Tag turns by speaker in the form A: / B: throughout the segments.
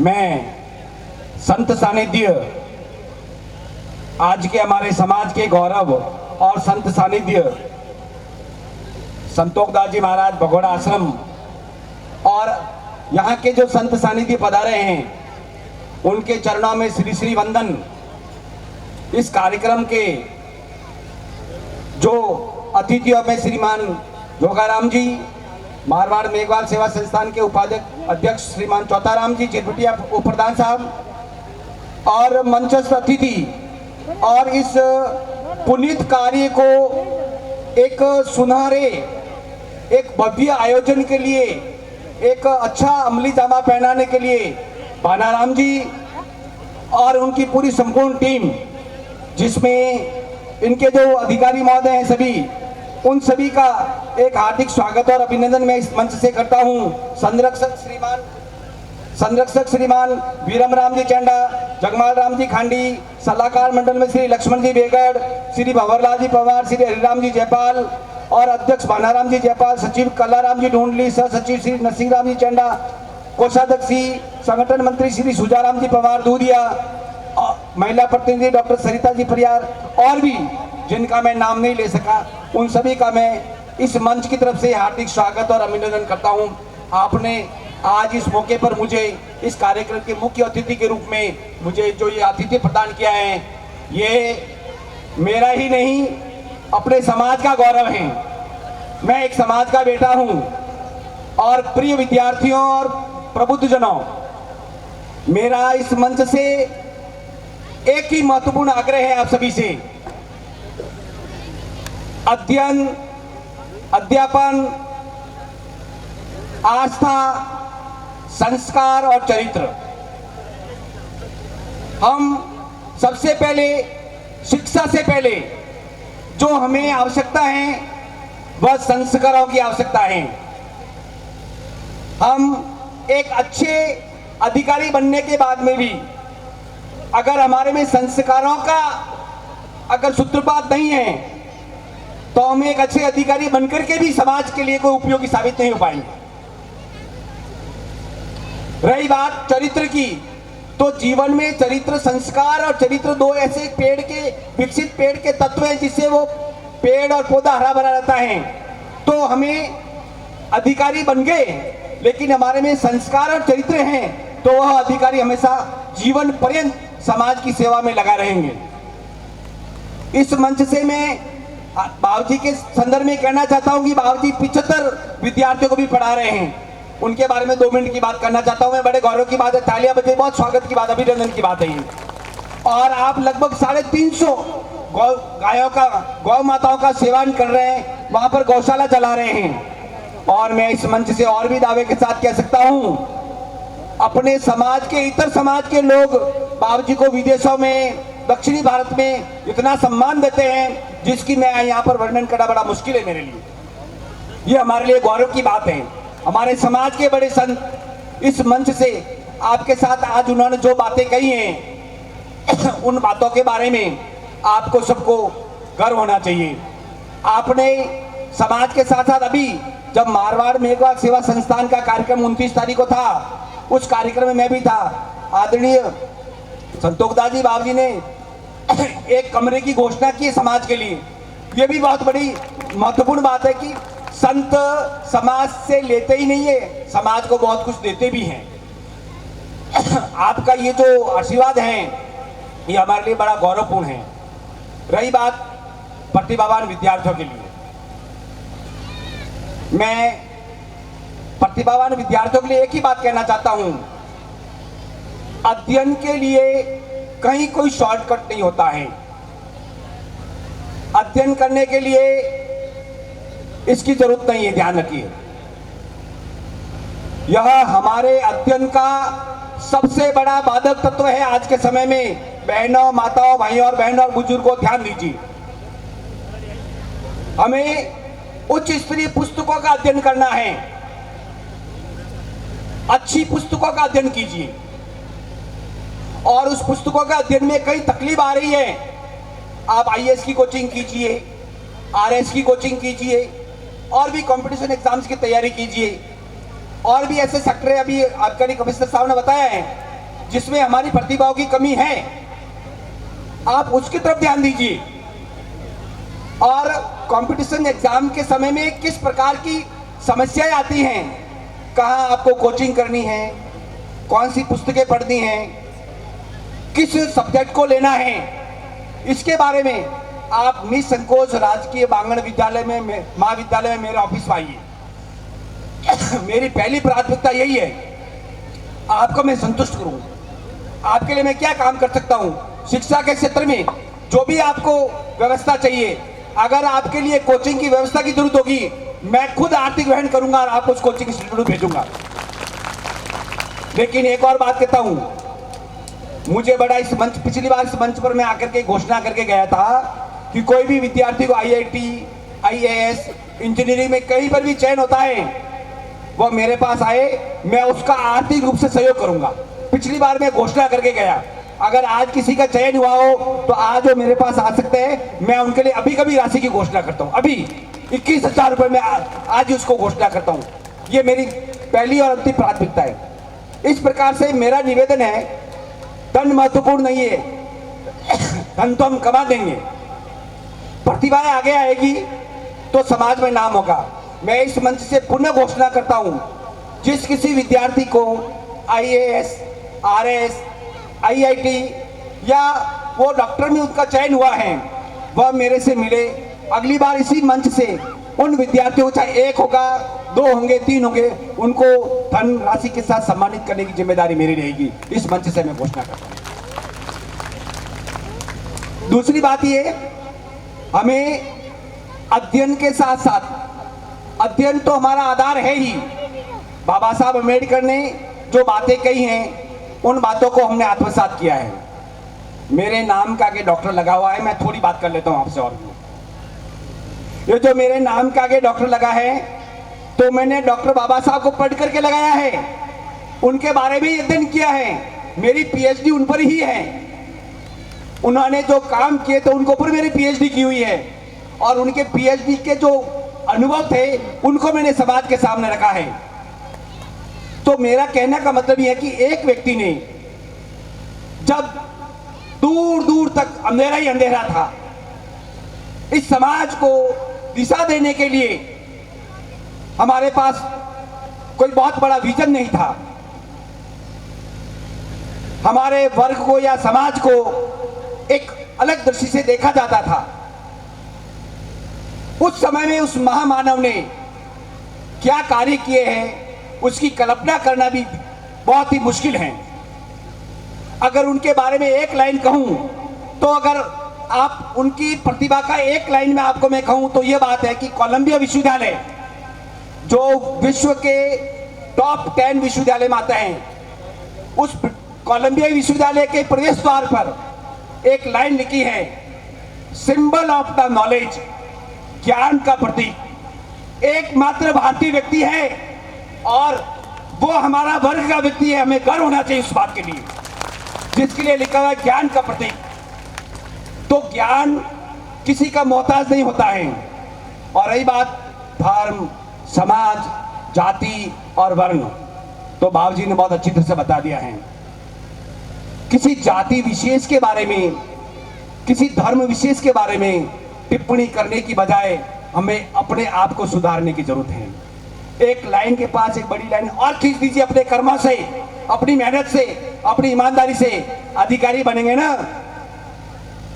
A: मैं संत सानिध्य, आज के हमारे समाज के गौरव और संत सानिध्य संतोखदास जी महाराज भगोड़ा आश्रम और यहाँ के जो संत सानिध्य पधारे हैं उनके चरणों में श्री श्री वंदन। इस कार्यक्रम के जो अतिथियों में श्रीमान जोगाराम जी, मारवाड़ मेघवाल सेवा संस्थान के उपाध्यक्ष अध्यक्ष श्रीमान चौथाराम जी, चिरपटिया उप प्रधान साहब और मंचस्थ अतिथि, और इस पुनीत कार्य को एक सुनहरे, एक भव्य आयोजन के लिए, एक अच्छा अमली जामा पहनाने के लिए भानाराम जी और उनकी पूरी संपूर्ण टीम, जिसमें इनके जो अधिकारी महोदय हैं सभी, उन सभी का एक हार्दिक स्वागत और अभिनंदन मैं इस मंच से करता हूं। संरक्षक श्रीमान वीरम राम जी चंडा, जगमाल राम जी खांडी, सलाहकार मंडल में श्री लक्ष्मण जी बेगड़, श्री भंवरलाल जी पवार, श्री हरिराम जी जयपाल और अध्यक्ष भानाराम जी जयपाल, सचिव कलाराम जी ढूंढली, सह सचिव श्री नरसिंह राम जी चंडा, कोषाध्यक्ष संगठन मंत्री श्री सुजाराम जी पवार दूधिया, महिला प्रतिनिधि डॉक्टर सरिता जी परियार और भी जिनका मैं नाम नहीं ले सका, उन सभी का मैं इस मंच की तरफ से हार्दिक स्वागत और अभिनंदन करता हूं। आपने आज इस मौके पर मुझे इस कार्यक्रम के मुख्य अतिथि के रूप में मुझे जो ये आतिथ्य प्रदान किया है, ये मेरा ही नहीं अपने समाज का गौरव है। मैं एक समाज का बेटा हूं और प्रिय विद्यार्थियों और प्रबुद्धजनों, मेरा इस मंच से एक ही महत्वपूर्ण आग्रह है आप सभी से। अध्ययन, अध्यापन, आस्था, संस्कार और चरित्र, हम सबसे पहले शिक्षा से पहले जो हमें आवश्यकता है वह संस्कारों की आवश्यकता है। हम एक अच्छे अधिकारी बनने के बाद में भी अगर हमारे में संस्कारों का अगर सूत्रपात नहीं है तो हम एक अच्छे अधिकारी बनकर के भी समाज के लिए कोई उपयोगी साबित नहीं हो पाएंगे। रही बात चरित्र की, तो जीवन में चरित्र, संस्कार और चरित्र दो ऐसे पेड़ के, विकसित पेड़ के तत्व हैं जिससे वो पेड़ और पौधा हरा भरा रहता है। तो हमें अधिकारी बन गए लेकिन हमारे में संस्कार और चरित्र हैं तो वह अधिकारी हमेशा जीवन पर्यंत समाज की सेवा में लगा रहेंगे। इस मंच से मैं बाबूजी के संदर्भ में कहना चाहता हूं कि बाबूजी 75 विद्यार्थियों को भी पढ़ा रहे हैं। उनके बारे में 2 मिनट की बात करना चाहता हूं मैं। बड़े गौरव की बात है, तालियां बजे, बहुत स्वागत की बात, अभिनंदन की बात है ये। और आप लगभग 350 गायों का, गौ माताओं का सेवन कर रहे हैं, वहां पर गौशाला चला रहे हैं। और मैं इस मंच से और भी दावे के साथ कह सकता हूं, अपने समाज के, इतर समाज के लोग बाबूजी को विदेशों में, दक्षिणी भारत में इतना सम्मान देते हैं जिसकी मैं यहाँ पर वर्णन करना बड़ा मुश्किल है मेरे लिए। ये हमारे लिए गौरव की बात है। हमारे समाज के बड़े संत इस मंच से आपके साथ आज उन्होंने जो बातें कही हैं उन बातों के बारे में आपको सबको गर्व होना चाहिए। आपने समाज के साथ साथ अभी जब मारवाड़ मेघवाल सेवा संस्थान का कार्यक्रम 29 तारीख को था, उस कार्यक्रम में मैं भी था। आदरणीय संतोखदास जी बाबूजी ने एक कमरे की घोषणा की समाज के लिए। ये भी बहुत बड़ी महत्वपूर्ण बात है कि संत समाज से लेते ही नहीं है, समाज को बहुत कुछ देते भी हैं। आपका ये जो आशीर्वाद है ये हमारे लिए बड़ा गौरवपूर्ण है। रही बात प्रतिभावान विद्यार्थियों के लिए, मैं प्रतिभावान विद्यार्थियों के लिए एक ही बात कहना चाहता हूं, अध्ययन के लिए कहीं कोई शॉर्टकट नहीं होता है। अध्ययन करने के लिए इसकी जरूरत नहीं है, ध्यान रखिए। यह हमारे अध्ययन का सबसे बड़ा बाधक तत्व है आज के समय में। बहनों, माताओं, भाइयों और बहनों और बुजुर्गों, ध्यान दीजिए। हमें उच्च स्तरीय पुस्तकों का अध्ययन करना है। अच्छी पुस्तकों का अध्ययन कीजिए। और उस पुस्तकों का अध्ययन में कई तकलीफ आ रही है, आप आईएएस की कोचिंग कीजिए, आरएस की कोचिंग कीजिए और भी कंपटीशन एग्जाम्स की तैयारी कीजिए। और भी ऐसे सेक्टर अभी आबकारी कमिश्नर साहब ने बताया है जिसमें हमारी प्रतिभाओं की कमी है, आप उसकी तरफ ध्यान दीजिए। और कंपटीशन एग्जाम के समय में किस प्रकार की समस्याएं आती हैं, कहाँ आपको कोचिंग करनी है, कौन सी पुस्तकें पढ़नी हैं, किस सब्जेक्ट को लेना है, इसके बारे में आप निसंकोच राजकीय बांगड़ विद्यालय में, महाविद्यालय में मेरे ऑफिस में आइए। मेरी पहली प्राथमिकता यही है, आपको मैं संतुष्ट करूं। आपके लिए मैं क्या काम कर सकता हूं, शिक्षा के क्षेत्र में जो भी आपको व्यवस्था चाहिए, अगर आपके लिए कोचिंग की व्यवस्था की जरूरत होगी, मैं खुद आर्थिक वहन करूंगा और आपको उस कोचिंग इंस्टीट्यूट भेजूंगा। लेकिन एक और बात कहता हूं, मुझे बड़ा इस मंच, पिछली बार इस मंच पर मैं आकर के घोषणा करके गया था कि कोई भी विद्यार्थी को IIT, IAS, इंजीनियरिंग में कहीं पर भी चयन होता है, वो मेरे पास आए, मैं उसका आर्थिक रूप से सहयोग करूंगा। पिछली बार मैं घोषणा करके गया, अगर आज किसी का चयन हुआ हो तो आज वो मेरे पास आ सकते हैं, मैं उनके लिए अभी कभी राशि की घोषणा करता हूं। अभी 21,000 रुपए में आज ही उसको घोषणा करता हूं। ये मेरी पहली और अंतिम प्राथमिकता है। इस प्रकार से मेरा निवेदन है, धन महत्वपूर्ण नहीं है, धन तो हम कमा देंगे, प्रतिभाएं आगे आएगी तो समाज में नाम होगा। मैं इस मंच से पुनः घोषणा करता हूं, जिस किसी विद्यार्थी को IAS, RS, IIT या वो डॉक्टर में उनका चयन हुआ है, वह मेरे से मिले। अगली बार इसी मंच से उन विद्यार्थियों, चाहे 1 होगा, 2 होंगे, 3 होंगे, उनको धन राशि के साथ सम्मानित करने की जिम्मेदारी मेरी रहेगी। इस मंच से मैं घोषणा करता हूं। दूसरी बात ये, हमें अध्ययन के साथ साथ, अध्ययन तो हमारा आधार है ही, बाबा साहब अम्बेडकर ने जो बातें कही हैं उन बातों को हमने आत्मसात किया है। मेरे नाम का आगे डॉक्टर लगा हुआ है, मैं थोड़ी बात कर लेता हूं आपसे। और ये जो मेरे नाम के आगे डॉक्टर लगा है, तो मैंने डॉक्टर बाबा साहब को पढ़ करके लगाया है, उनके बारे में अध्ययन किया है, मेरी PhD उन पर ही है। उन्होंने जो काम किए तो उनके ऊपर मेरी PhD की हुई है, और उनके PhD के जो अनुभव थे उनको मैंने समाज के सामने रखा है। तो मेरा कहने का मतलब यह है कि एक व्यक्ति ने, जब दूर दूर तक अंधेरा ही अंधेरा था, इस समाज को दिशा देने के लिए हमारे पास कोई बहुत बड़ा विजन नहीं था, हमारे वर्ग को या समाज को एक अलग दृष्टि से देखा जाता था। उस समय में उस महामानव ने क्या कार्य किए हैं, उसकी कल्पना करना भी बहुत ही मुश्किल है। अगर उनके बारे में एक लाइन कहूं, तो अगर आप उनकी प्रतिभा का एक लाइन में आपको मैं कहूं तो यह बात है कि कोलंबिया विश्वविद्यालय, जो विश्व के टॉप 10 विश्वविद्यालय में आता है, उस कोलंबिया विश्वविद्यालय के प्रवेश द्वार पर एक लाइन लिखी है, सिंबल ऑफ द नॉलेज, ज्ञान का प्रतीक। एकमात्र भारतीय व्यक्ति है और वो हमारा वर्ग का व्यक्ति है। हमें गर्व होना चाहिए उस बात के लिए, जिसके लिए लिखा हुआ है ज्ञान का प्रतीक। तो ज्ञान किसी का मोहताज नहीं होता है। और रही बात धर्म, समाज, जाति और वर्ण, तो बाबू जी ने बहुत अच्छी तरह से बता दिया है। किसी जाति विशेष के बारे में, किसी धर्म विशेष के बारे में टिप्पणी करने की बजाय हमें अपने आप को सुधारने की जरूरत है। एक लाइन के पास एक बड़ी लाइन और खींच दीजिए अपने कर्मों से, अपनी मेहनत से, अपनी ईमानदारी से। अधिकारी बनेंगे ना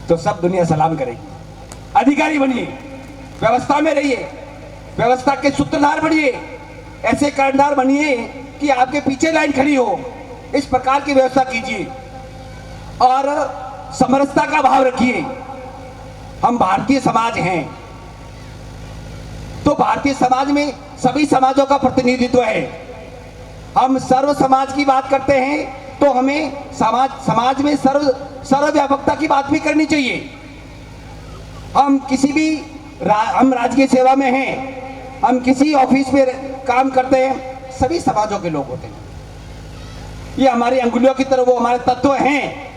A: तो सब दुनिया सलाम करेगी। अधिकारी बनिए, व्यवस्था में रहिए, व्यवस्था के सूत्रधार बनिए, ऐसे कर्णधार बनिए कि आपके पीछे लाइन खड़ी हो। इस प्रकार की व्यवस्था कीजिए और समरसता का भाव रखिए। हम भारतीय समाज हैं, तो भारतीय समाज में सभी समाजों का प्रतिनिधित्व है। हम सर्व समाज की बात करते हैं तो हमें समाज में सर्वव्यापकता की बात भी करनी चाहिए। हम किसी भी हम राजकीय सेवा में हैं, हम किसी ऑफिस में काम करते हैं, सभी समाजों के लोग होते हैं। ये हमारी अंगुलियों की तरह वो हमारे तत्व हैं।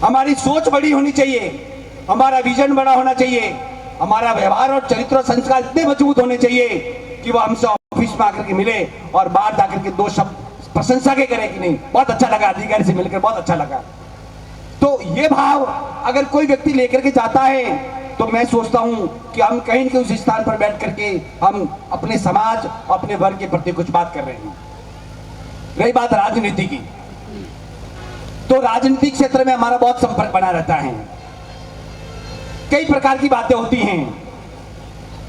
A: हमारी सोच बड़ी होनी चाहिए, हमारा विजन बड़ा होना चाहिए, हमारा व्यवहार और चरित्र और संस्कार इतने मजबूत होने चाहिए कि वो हमसे ऑफिस में आकर के मिले और बाहर जाकर के 2 शब्द प्रशंसा के करें कि नहीं, बहुत अच्छा लगा, अधिकारी से मिलकर बहुत अच्छा लगा। तो ये भाव अगर कोई व्यक्ति लेकर के जाता है तो मैं सोचता हूं कि हम कहीं न कहीं उस स्थान पर बैठ करके हम अपने समाज, अपने वर्ग के प्रति कुछ बात कर रहे हैं। रही बात राजनीति की, तो राजनीतिक क्षेत्र में हमारा बहुत संपर्क बना रहता है। कई प्रकार की बातें होती हैं,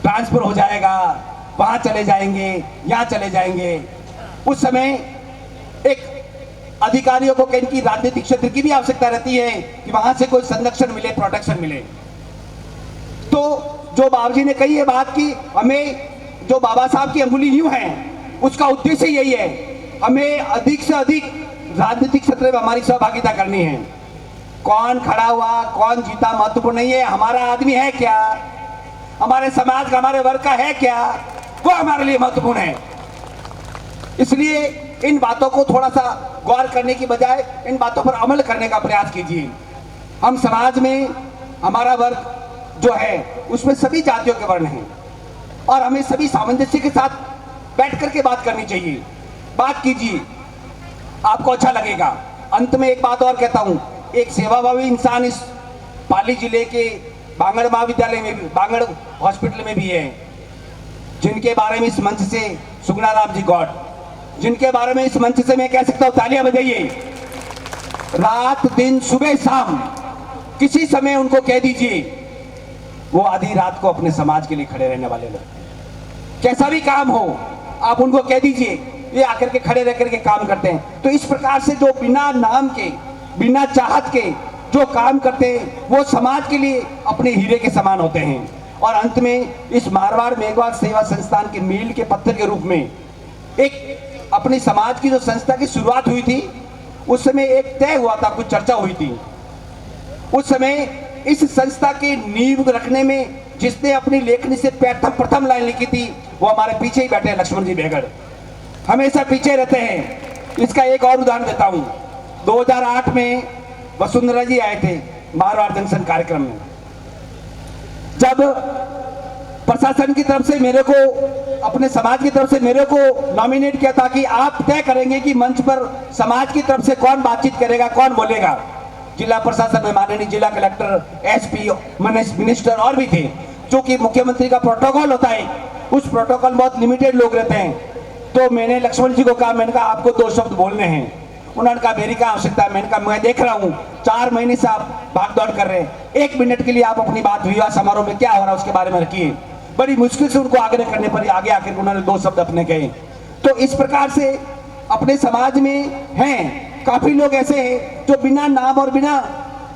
A: ट्रांसफर हो जाएगा, वहां चले जाएंगे, यहां चले जाएंगे। उस समय एक अधिकारियों को कहीं की राजनीतिक क्षेत्र की भी आवश्यकता रहती है कि वहां से कोई संरक्षण मिले, प्रोटेक्शन मिले। तो जो बाबूजी ने कही है बात की, हमें जो बाबा साहब की अंगुली यूं है, उसका उद्देश्य यही है, हमें अधिक से अधिक राजनीतिक क्षेत्र में हमारी सहभागिता करनी है। कौन खड़ा हुआ, कौन जीता महत्वपूर्ण नहीं है, हमारा आदमी है क्या, हमारे समाज का, हमारे वर्ग का है क्या, वो हमारे लिए महत्वपूर्ण है। इसलिए इन बातों को थोड़ा सा गौर करने की बजाय इन बातों पर अमल करने का प्रयास कीजिए। हम समाज में, हमारा वर्ग जो है उसमें सभी जातियों के वर्ण हैं और हमें सभी सामंजस्य के साथ बैठ करके बात करनी चाहिए। बात कीजिए, आपको अच्छा लगेगा। अंत में एक बात और कहता हूं, एक सेवाभावी इंसान इस पाली जिले के बांगड़ महाविद्यालय में भी, बांगड़ हॉस्पिटल में भी है, जिनके बारे में इस मंच से सुगना राम जी गौड़, जिनके बारे में इस मंच से मैं कह सकता हूं, तालियां बजाइए। रात दिन सुबह शाम किसी समय उनको कह दीजिए, वो आधी रात को अपने समाज के लिए खड़े रहने वाले लोग, कैसा भी काम हो आप उनको कह दीजिए, ये आकर के खड़े रह करके काम करते हैं। तो इस प्रकार से जो बिना नाम के, बिना चाहत के जो काम करते हैं, वो समाज के लिए अपने हीरे के समान होते हैं। और अंत में इस मारवाड़ मेघवाल सेवा संस्थान के मील के पत्थर के रूप में एक अपने समाज की जो संस्था की शुरुआत हुई थी, उस समय एक तय हुआ था, कुछ चर्चा हुई थी। उस समय इस संस्था के नींव रखने में जिसने अपनी लेखनी से प्रथम लाइन लिखी थी, वो हमारे पीछे ही बैठे हैं, लक्ष्मण जी बेगड़, हमेशा पीछे रहते हैं। इसका एक और उदाहरण देता हूं। 2008 में वसुंधरा जी आए थे मारवाड़ जंक्शन कार्यक्रम में। जब प्रशासन की तरफ से मेरे को, अपने समाज की तरफ से मेरे को नॉमिनेट किया था कि आप तय करेंगे कि मंच पर समाज की तरफ से कौन बातचीत करेगा, कौन बोलेगा। जिला प्रशासन में माननीय जिला कलेक्टर, एसपी, मिनिस्टर और भी थे। जो कि मुख्यमंत्री का प्रोटोकॉल होता है, उस प्रोटोकॉल बहुत लिमिटेड लोग रहते हैं। तो मैंने लक्ष्मण जी को कहा, मैंने कहा आपको 2 शब्द बोलने हैं। उन्होंने कहा मेरी क्या आवश्यकता है। मैंने कहा मैं देख रहा हूँ 4 महीने से आप भाग दौड़ कर रहे हैं, 1 मिनट के लिए आप अपनी बात विवाह समारोह में क्या हो रहा है उसके बारे में रखिए। बड़ी मुश्किल से उनको आग्रह करने पर आगे आकर उन्होंने 2 शब्द अपने कहे। तो इस प्रकार से अपने समाज में हैं काफी लोग ऐसे हैं जो बिना नाम और बिना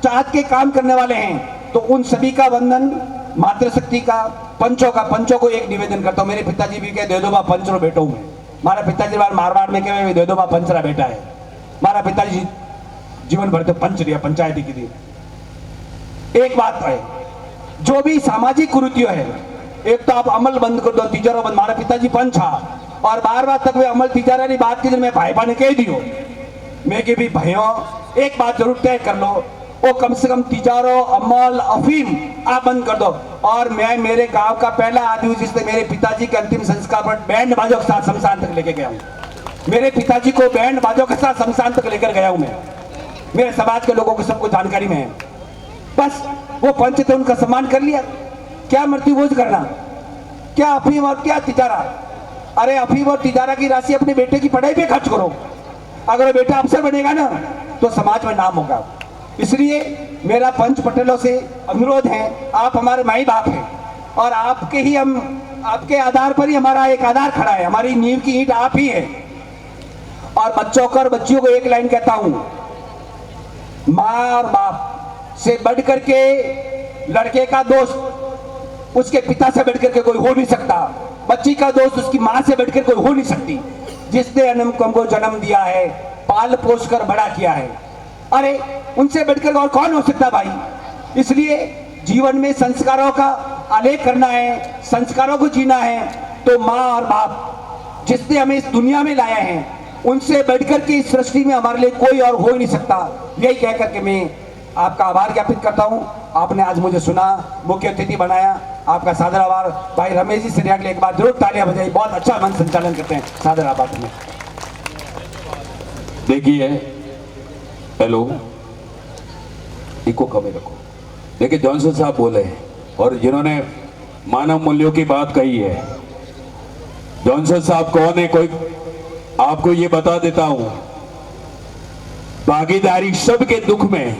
A: चाहत के काम करने वाले हैं। तो उन सभी का वंदन, मातृशक्ति का, पंचों को एक निवेदन करता हूँ। मेरे पिताजी भी कहे दे दो बा पंचरो बेटा हूँ मैं। मारा पिताजी मारवाड़ में कहे दे दो बा पंचरा बेटा है। मारा पिताजी जीवन भर तो पंच दिया, पंचायती की दी। एक बात है, जो भी सामाजिक कुरीतियों है, एक तो आप अमल बंद कर दो, तिजारा बंद। मारा पिताजी पंच हा और बार तक वे अमल तिजारा की बात की, मैं भाई बहन कह दियो, मैं कि भी भाइयों एक बात जरूर तय कर लो, वो कम से कम तिजारो, अमल, अफीम आप बंद कर दो। और मैं मेरे गांव का पहला आदमी हूं जिसने मेरे पिताजी के अंतिम संस्कार पर बैंड बाजों के साथ शमशान तक लेके गया हूं। मेरे पिताजी को बैंड बाजों के साथ शमशान तक लेकर गया हूं मैं। मेरे समाज के लोगों को सबको जानकारी में है। बस वो पंच थे, उनका सम्मान कर लिया। क्या मृत्यु भोज करना, क्या अफीम और क्या तिजारा। अरे अफीम और तिजारा की राशि अपने बेटे की पढ़ाई पे खर्च करो। अगर बेटा अफसर बनेगा ना तो समाज में नाम होगा। इसलिए मेरा पंच पटेलों से अनुरोध है, आप हमारे माई बाप हैं और आपके ही हम, आपके आधार पर ही हमारा एक आधार खड़ा है, हमारी नींव की ईंट आप ही है। और बच्चों को और बच्चियों को एक लाइन कहता हूं, माँ और बाप से बढ़ करके लड़के का दोस्त उसके पिता से बढ़ करके कोई हो नहीं सकता, बच्ची का दोस्त उसकी माँ से बढ़कर कोई हो नहीं सकती, जिसने हमको जन्म दिया है, पाल पोस कर बड़ा किया है। अरे उनसे बढ़कर और कौन हो सकता भाई। इसलिए जीवन में संस्कारों का आलेख करना है, संस्कारों को जीना है, तो माँ और बाप जिसने हमें इस दुनिया में लाया है, उनसे बढ़कर के इस सृष्टि में हमारे लिए कोई और हो ही नहीं सकता। यही कह करके मैं आपका आभार ज्ञापित करता हूं। आपने आज मुझे सुना, मुख्य अतिथि बनाया, आपका सादर आभार। भाई रमेश जी सिरिया के लिए एक बार जरूर तालियां बजाई, बहुत अच्छा मंच संचालन करते हैं। सादर आभार।
B: देखिए, हेलो, इको कम ही रखो। देखिए, जॉनसन साहब बोले और जिन्होंने मानव मूल्यों की बात कही है, जॉनसन साहब कौन है, कोई आपको ये बता देता हूं। भागीदारी सबके दुख में,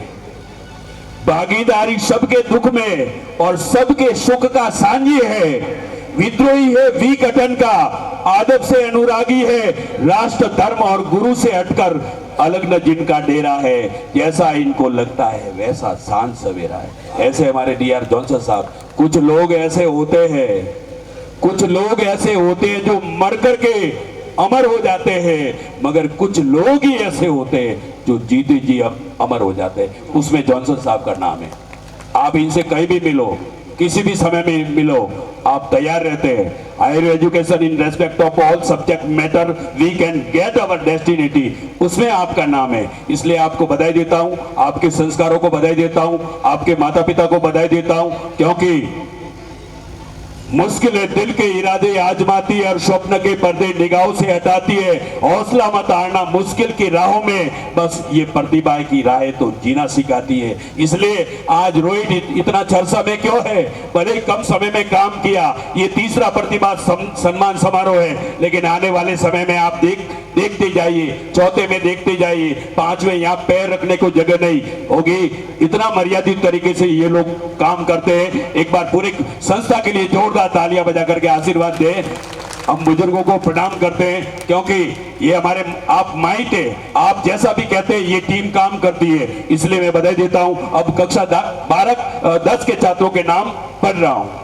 B: भागीदारी सबके दुख में और सबके सुख का साझी है। विद्रोही है विघटन का, आदब से अनुरागी है, राष्ट्र धर्म और गुरु से हटकर अलग न जिनका डेरा है। जैसा इनको लगता है वैसा सांझ सवेरा है। ऐसे हमारे डी आर जॉनसन साहब। कुछ लोग ऐसे होते हैं, कुछ लोग ऐसे होते हैं जो मर करके अमर हो जाते हैं, मगर कुछ लोग ही ऐसे होते हैं जो जीते जी अमर हो जाते हैं। उसमें जॉनसन साहब का नाम है। आप इनसे कहीं भी मिलो, किसी भी समय में मिलो, आप तैयार रहते हैं। Higher education in respect of all subject matter we can get our destiny, उसमें आपका नाम है। इसलिए आपको बधाई देता हूं, आपके संस्कारों को बधाई देता हूं, आपके माता पिता को बधाई देता हूं, क्योंकि मुश्किल है दिल के इरादे आजमाती है और स्वप्न के पर्दे निगाहों से हटाती है। हौसला मत हारना मुश्किल की राहों में, बस ये प्रतिभा की राहें तो जीना सिखाती है। इसलिए आज रोहित इतना चर्चा में क्यों है? भले कम समय में काम किया, ये तीसरा प्रतिभा सम्मान समारोह है, लेकिन आने वाले समय में आप देखते जाइए, चौथे में देखते जाइए, पांचवें यहाँ पैर रखने को जगह नहीं होगी। इतना मर्यादित तरीके से ये लोग काम करते हैं। एक बार पूरी संस्था के लिए जोरदार तालियां बजा करके आशीर्वाद दें। हम बुजुर्गों को प्रणाम करते हैं, क्योंकि ये हमारे आप माइट है, आप जैसा भी कहते हैं ये टीम काम करती है। इसलिए मैं बधाई देता हूं। अब कक्षा 10 के छात्रों के नाम पढ़ रहा हूं।